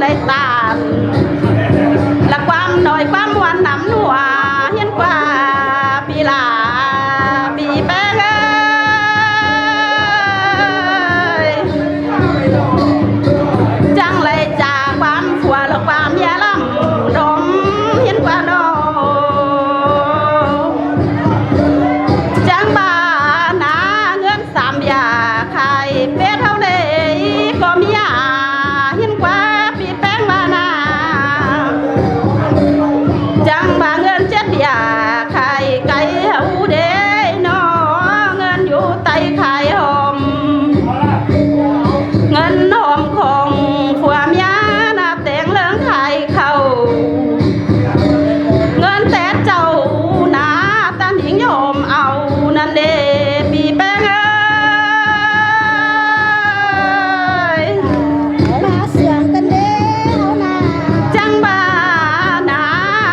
ได้ตามและความหน่อยความหวานน้ำนัวเห็นกว่าปีลาปีแป้งจังเลยจากความฝัวและความยาลำดมเห็นกว่าโนจังบ้านาเงินสามยาไข่เป็ดเท่าเลยก็มียาเห็นกว่าปีแป้งมานาจังบ้าเงินเจ็ดยาไข่ไก่เฮาเด้นอเงินอยู่ใต้ไข่หอมเงินหอมของความยานาแต่งเลื่องไข่เขาเงินแต่เจ้านาตันหญิงยอมเอานั่นเด้ปีแป้งมาเสียงกันเด้เฮานาจังบ้านา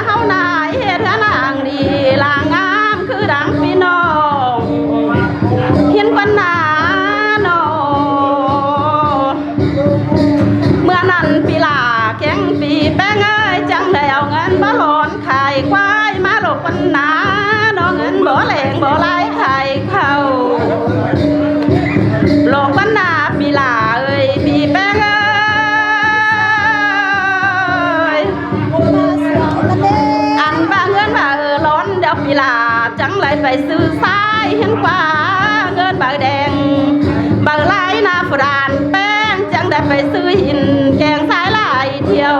เฮานาเฮ็ดนางดีลางงามคือดังพี่น้องเห็นปัญหาน้อเมื่อนั้นปีลาแข็งปีแป้งจังได้เอาเงินบ่หลอนขายควายมาหลบปัญหาน้อเงินบ่แหลงบ่ไหลขายเข้าหลอกปัญหาปีลาปีแป้งมาเสียงกันเด้อันบ้าเงินบ้าร้อนเดี๋ยวปีลาจังไรไปซื้อสายเห็นกว่าเงินบ้าแดงบ้าลายนาฝรานแป้งจังได้ไปซื้อหินแกงสายลายเที่ยว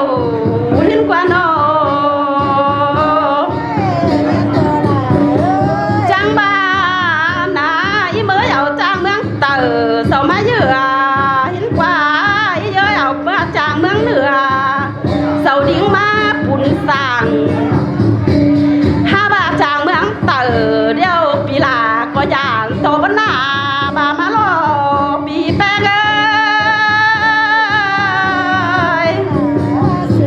เห็นกว่าโนจังบ้านาอีเมื่อเอาจางเมืองเต๋อเสามาเยือเห็นกว่าอีเยอะเอาเมื่อจางเมืองเหนือเสาดิ้งมาปุ่นสั่ง5 บาทจางเมืองเต๋อเดี๋ยวปีลาก็อย่างโตบนหน้าบามาโลปีแป้งมาเสีย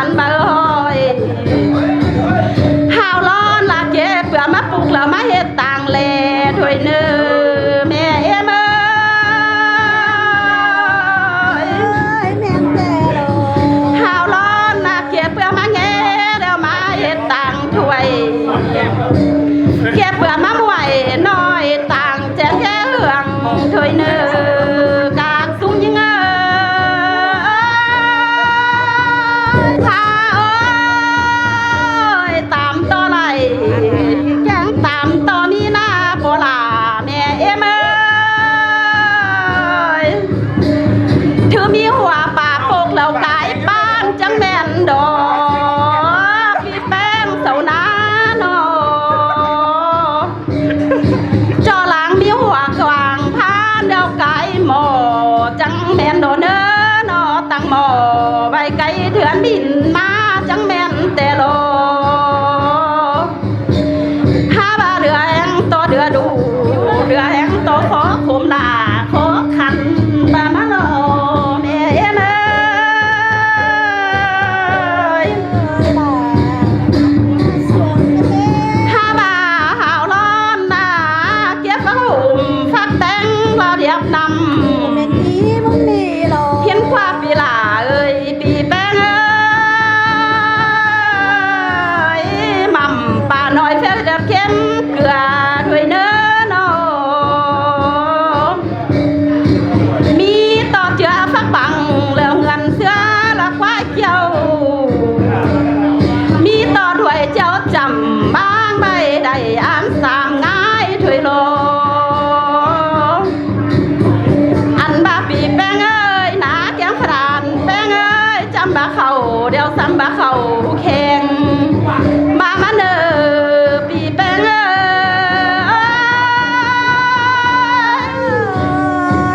หันบ่เอ้ยหาวร้อนละเก็บเพื่อมาปลูกแล้วมาเฮ็ดต่างแลด้วยเนื้อแม่เอ็มแม่แต่โล หาวร้อนละเก็บเพื่อมาแง่แล้วมาเฮ็ดต่างถ้วยเก็บเพื่อมามวยน้อยต่างแจนแย่เหืองถ้วยเนื้อกากสูงยิ่งถ้าโอ้ยตามต่อไหลยังตามต่อมีหน้าโบลาแม่เอ็มถือมีหัวป่าโปกแล้วกายบ้านจังแม่นดอกพี่แป้งเสาหน้าโนจอหลังมีหัวกวางพานเดียวไก่หมอจังแม่นโดเนอนอตั้งหมอใบไก่เถื่อนบินมาจังแม่นแต่โลหาบาเดือแองตัวเดือดูเดือแองตัวขอขมหน้าขอขันบามาโลแม่เอ็มหาบาหาวร้อนหน้าเก็บฟักหุ่มฟักแตงเราเรียบนำ แม่ตีมึงนี่โล เห็นความปีหลาเอ้ยปีแป้งเอ้ยหม่ำป่าน้อยเฟลเดือดเข้มเกลือด้วยเนื้อนอมีต่อเจือฟักบังแล้วเงินเสื้อละควายเกี่ยวมีต่อด้วยเจ้าจำบางใบได้อ่านสามง่ายถ้วยโลอันบาปีแป้งเอ้ยหนาแก้มขรานแป้งเอ้ยจำบาเขาเดี๋ยวซ้ำบาเขาแข่งมามาเนอปีแป้งเอ้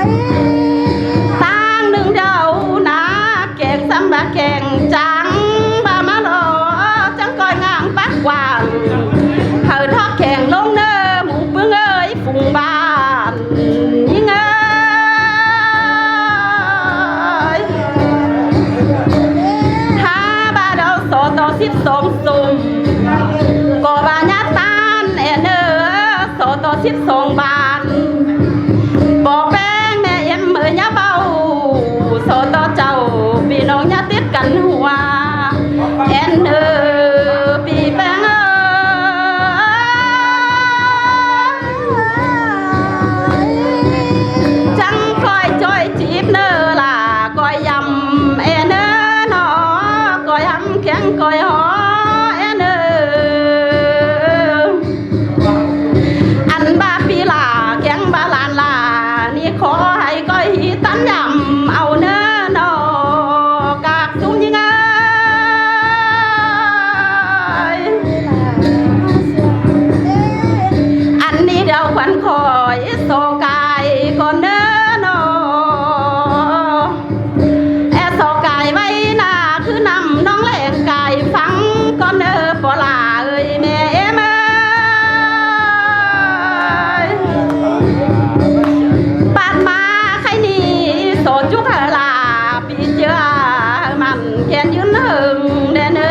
ยตั้งหนึ่งเดียวนะแก่งซ้ำบาแข่งจังบามาโลจังก้อยงางปักกวางเฮาทอกแข่งลงเนอหมูปึ้งเอ้ยฟุงบ้านยิ่งเอ้ยถ้าบาดเอาโซต่อ12สุ่มก็บาญาตานแอเนอโซต่อ12บานบอกแป้งแม่เอ็มเมื่อยาเบาโซต่อเจ้าพี่น้องญาติดกันหัวแอนเนอปีแป้งเอ้ยจังคอยจอยจีบเนอล่ะก้อยยำแอนเนอหนอก้อยยำแข็งก้อยหอแอนเนออันบาปีล่ะแข็งบาลานล่ะนี่ขอให้ก้อยหีตันยำเอาเนอหนอกากสูงยิ่งเอ้ยอันนี้เดี๋ยวขวัญคอยโซกายก่อนเด้อนอแอโซกายไว้หน้าคือนำน้องแหลงกายฟังก่อนเด้อปอลาเอ้ยแม่เอ็มเอ้ยปาดมาใครนี่โซจุกลาปีเจือมันแขนยืนหึงเด้อเนอ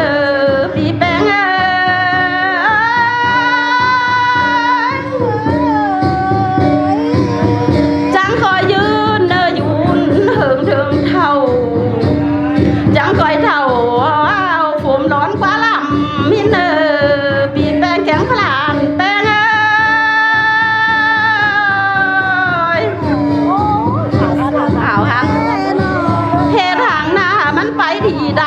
ปีแป้งเอ้ยจังคอยยืนเนอยืนหึงถึงเท่าจังคอยเท่าเอาฝุมร้อนกว่าลำมินเนอปีแป้งแข็งขลานแป้งเอ้ยเอาหังเฮ็ดหางหน้ามันไปที่ใด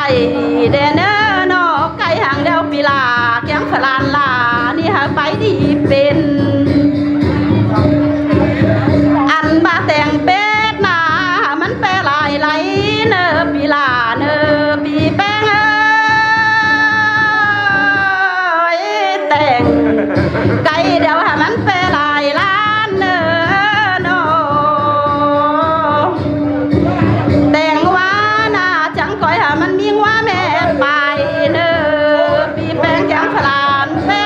เดนเนอนอไก่หางเดียวปีลาแข็งขลานลานี่หาไปที่เป็นอันบาแต่งเป็ดหนามันแปรลายไหลเนอปีลาเนอปีแป้งเอ้ยแต่งไก่เดียวหามันแปรลายล้านเนอนอแต่งว่าน่าจังก้อยหามันมีว่าแม่ไปเนอปีแป้งแข็งขลานแป้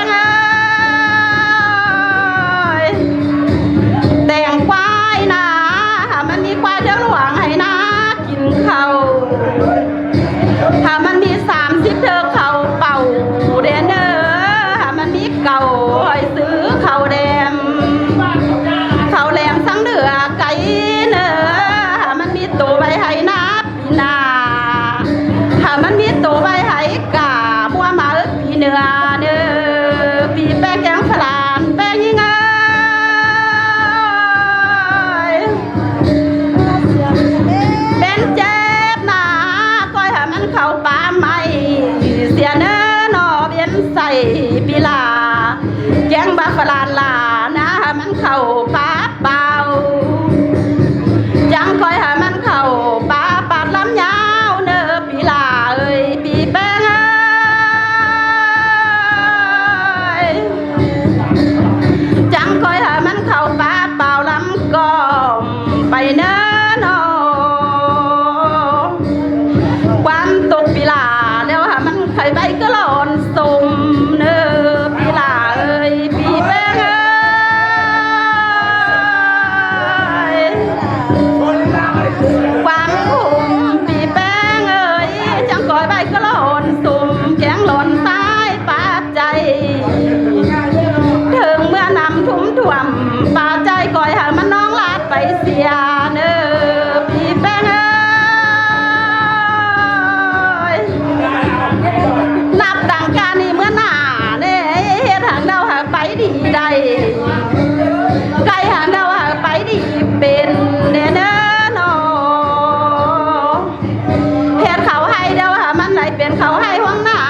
ให้ห้องหน้า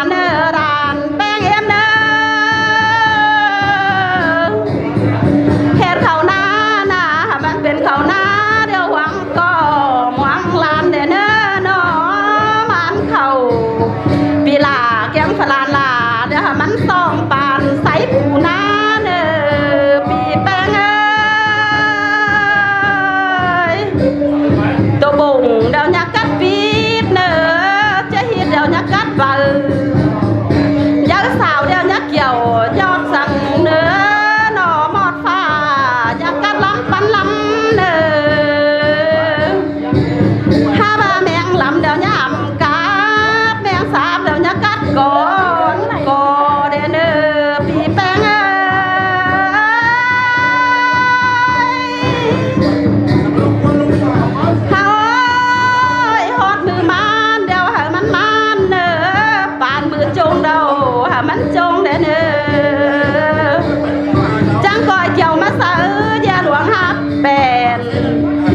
เนื้อร้านแป้งเอ็มเนื้อเฮ็ดเขาหน้ามันเป็นเขาหน้าเดี๋ยวหวังก็หวังลานเด้อเนื้อเนาะมันเขาปีลาแก้มฝลานลาเดี๋ยวมันส่องปานใสปูนาเนื้อปีแป้งเอ้ยตัวบุงเดี๋ยวยักกัดปีดเนื้อจะฮิตเดี๋ยวยักกัดเบายักสาวเดี๋ยวยักเกี่ยวยอดสั่งเนื้อหน่อหมอดฟ้ายักกัดล้ำปันล้ำเนื้อห้าบาแมงลำเดี๋ยวย่ำกัดแมงสาบเดี๋ยวยักกัดก่อนก่อเดี๋ยวเนื้อปีแป้งเอ้ยเฮาฮอดมือมันเดี๋ยวให้มันมันเนื้อปานมือจงเดาให้มันจงเด้อเนื้อจังก่อยเกี่ยวมาสะยาหลวงฮับแบน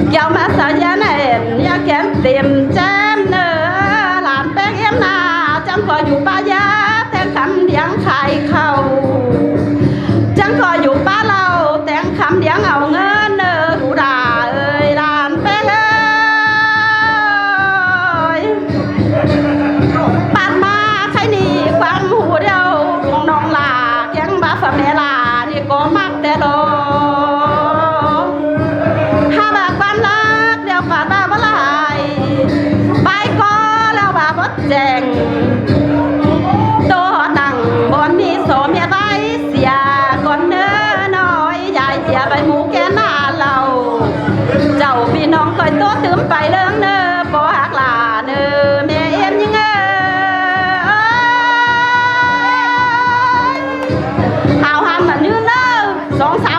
เกี่ยวมาสะยาแน่นยาแก้มเต็มแจ้มเนื้อหลานแป้งเอ็มนาจังก่อยอยู่ป้ายาแต่คำเดียงขายเข้าจังก่อยอยู่ป้าเราแต่งคำเดียงเอาเงินเนื้อดูด่าเอ้ยหลานแป้งเอ้ยปานมาใครนี่ความหูเดียวดวงน้องลาแกงบาฝาแม่ลานี่ก็มักแต่ดอกห้าบาทความรักเดี๋ยวปาดบาบ่ลายไปก็แล้วบาบ่แจงโตดังบอนมีโสเมียได้เสียก่อนเนื้อน้อยยายเสียไปหมูแกหน้าเราเจ้าพี่น้องคอยโตตื่มไปเรื่องเนื้อบ่หักลาเนื้อแม่เอ็มยังเอาหามมาเนื้อเนื้อ2-3